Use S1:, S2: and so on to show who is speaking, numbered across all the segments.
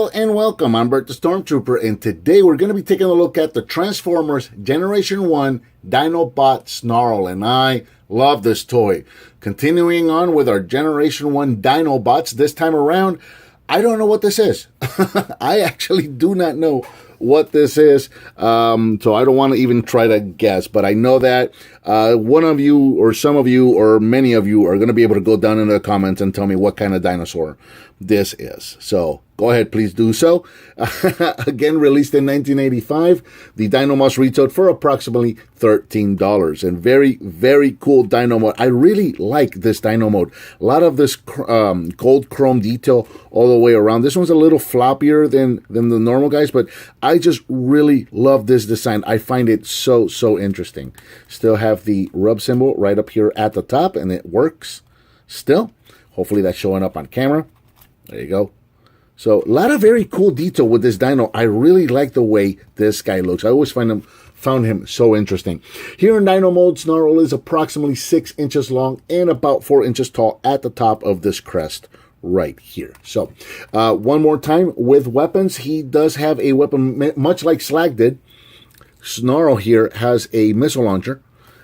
S1: Hello and welcome, I'm Bert the Stormtrooper, and today we're going to be taking a look at the Transformers Generation 1 Dinobot Snarl, and I love this toy. Continuing on with our Generation 1 Dinobots, this time around, I don't know what this is. I actually do not know what this is, so I don't want to even try to guess, but I know that one of you, or some of you, or many of you are going to be able to go down in the comments and tell me what kind of dinosaur this is. So go ahead, please do so. Again, released in 1985, the Dinobots retailed for approximately $13. And very, very cool dino mode. I really like this dino mode. A lot of this gold chrome detail all the way around. This one's a little floppier than the normal guys, but I just really love this design. I find it so interesting. Still have the rub symbol right up here at the top, and it works still. Hopefully that's showing up on camera. There you go. So a lot of very cool detail with this dino. I really like the way this guy looks. I always found him so interesting. Here in dino mode, Snarl is approximately 6 inches long and about 4 inches tall at the top of this crest right here. So one more time with weapons, he does have a weapon much like Slag did. Snarl here has a missile launcher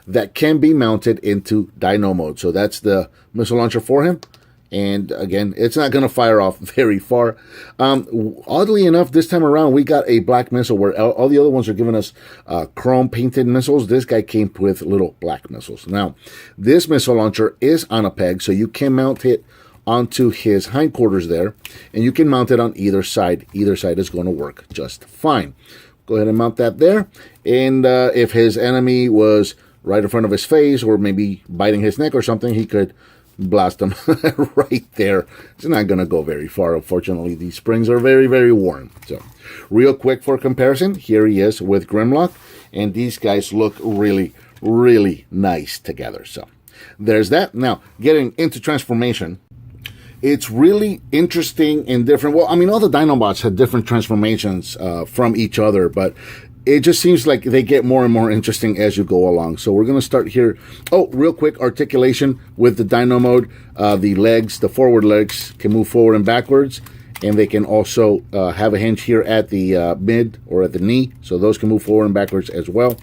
S1: that can be mounted into dino mode. So that's the missile launcher for him. And again, it's not going to fire off very far. Oddly enough, this time around, we got a black missile where all the other ones are giving us chrome painted missiles. This guy came with little black missiles. Now, this missile launcher is on a peg, so you can mount it onto his hindquarters there, and you can mount it on either side. Either side is going to work just fine. Go ahead and mount that there. And if his enemy was right in front of his face or maybe biting his neck or something, he could blast them right there. It's not going to go very far. Unfortunately, these springs are very, very worn. So real quick for comparison, here he is with Grimlock, and these guys look really, really nice together. So there's that. Now, getting into transformation, it's really interesting and different. Well, I mean, all the Dinobots had different transformations from each other, but it just seems like they get more and more interesting as you go along. So we're going to start here. Oh, real quick, articulation with the dino mode. The legs, the forward legs, can move forward and backwards. And they can also have a hinge here at the mid or at the knee. So those can move forward and backwards as well.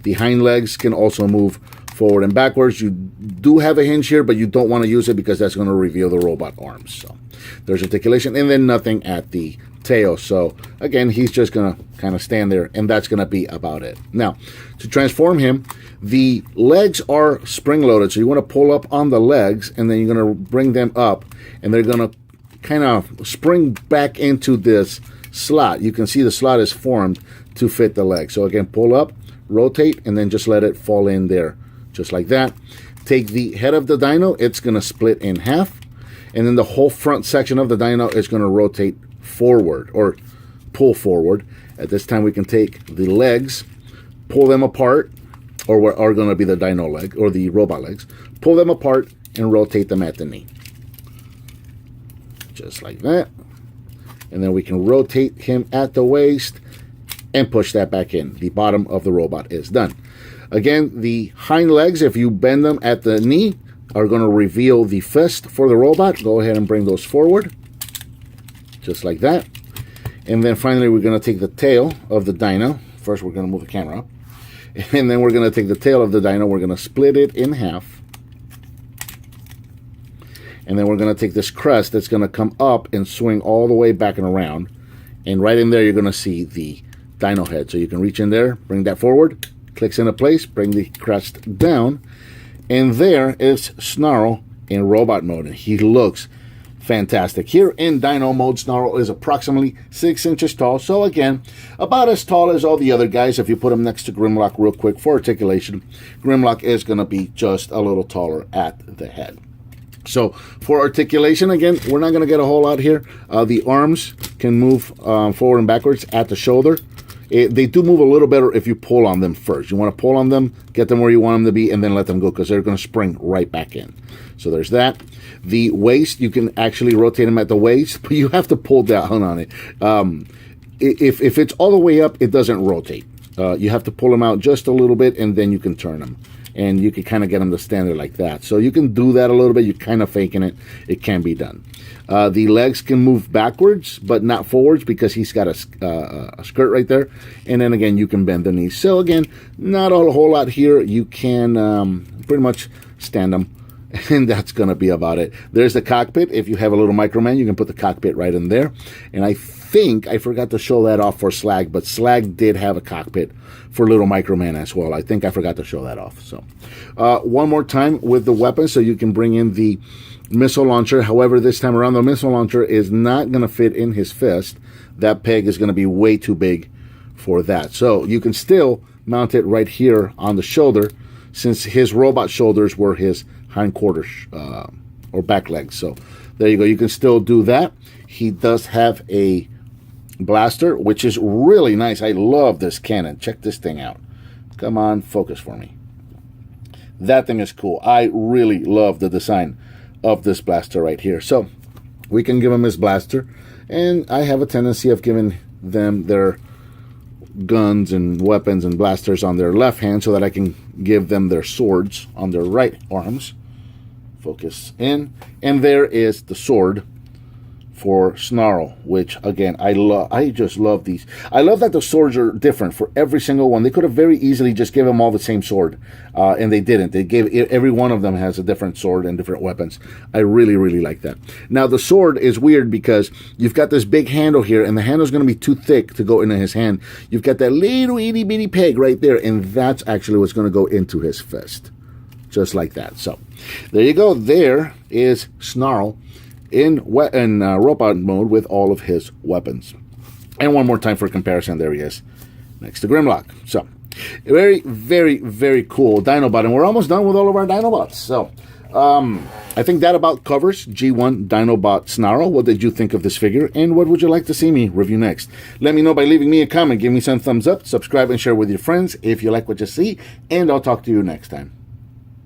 S1: The hind legs can also move forward and backwards. You do have a hinge here, but you don't want to use it because that's going to reveal the robot arms. So there's articulation, and then nothing at the tail. So again, he's just going to kind of stand there, and that's going to be about it. Now, to transform him, the legs are spring-loaded. So you want to pull up on the legs, and then you're going to bring them up, and they're going to kind of spring back into this slot. You can see the slot is formed to fit the leg. So again, pull up, rotate, and then just let it fall in there. Just like that. Take the head of the dino, it's going to split in half, and then the whole front section of the dino is going to rotate forward or pull forward. At this time, we can take the legs, pull them apart, or what are going to be the dino leg or the robot legs, pull them apart and rotate them at the knee. Just like that. And then we can rotate him at the waist and push that back in. The bottom of the robot is done. Again, the hind legs, if you bend them at the knee, are going to reveal the fist for the robot. Go ahead and bring those forward, just like that. And then finally, we're going to take the tail of the dino. First, we're going to move the camera up. And then we're going to take the tail of the dino. We're going to split it in half. And then we're going to take this crest that's going to come up and swing all the way back and around. And right in there, you're going to see the dino head. So you can reach in there, bring that forward. Clicks into place, bring the crest down, and there is Snarl in robot mode, and he looks fantastic. Here in dino mode, Snarl is approximately 6 inches tall, so again, about as tall as all the other guys. If you put him next to Grimlock real quick for articulation, Grimlock is going to be just a little taller at the head. So for articulation, again, we're not going to get a whole lot here. The arms can move forward and backwards at the shoulder. They do move a little better if you pull on them first. You want to pull on them, get them where you want them to be, and then let them go because they're going to spring right back in. So there's that. The waist, you can actually rotate them at the waist, but you have to pull down on it. If it's all the way up, it doesn't rotate. You have to pull them out just a little bit, and then you can turn them. and you can kind of get them to stand there like that. So you can do that a little bit. You're kind of faking it. It can be done. The legs can move backwards, but not forwards because he's got a skirt right there. And then again, you can bend the knees. So again, not a whole lot here. You can pretty much stand them. And that's going to be about it. There's the cockpit. If you have a little Microman, you can put the cockpit right in there. And I think I forgot to show that off for Slag, but Slag did have a cockpit for Little Microman as well. I think I forgot to show that off. So one more time with the weapon so you can bring in the missile launcher. However, this time around, the missile launcher is not going to fit in his fist. That peg is going to be way too big for that. So you can still mount it right here on the shoulder, since his robot shoulders were his hindquarters or back legs. So there you go. You can still do that. He does have a blaster, which is really nice. I love this cannon. Check this thing out. Come on, focus for me. That thing is cool. I really love the design of this blaster right here. So we can give him his blaster, and I have a tendency of giving them their guns and weapons and blasters on their left hand so that I can give them their swords on their right arms. Focus in, and there is the sword for Snarl, which again I just love these. I love that the swords are different for every single one. They could have very easily just given them all the same sword, and they didn't. They gave every one of them has a different sword and different weapons. I really like that. Now the sword is weird because you've got this big handle here, and the handle is going to be too thick to go into his hand. You've got that little itty bitty peg right there, and that's actually what's going to go into his fist, just like that. So there you go. There is Snarl in robot mode with all of his weapons. And one more time for comparison, there he is next to Grimlock. So very cool Dinobot, and we're almost done with all of our Dinobots. So I think that about covers G1 Dinobot Snarl. What did you think of this figure, and what would you like to see me review next? Let me know by leaving me a comment. Give me some thumbs up, subscribe, and share with your friends if you like what you see, and I'll talk to you next time.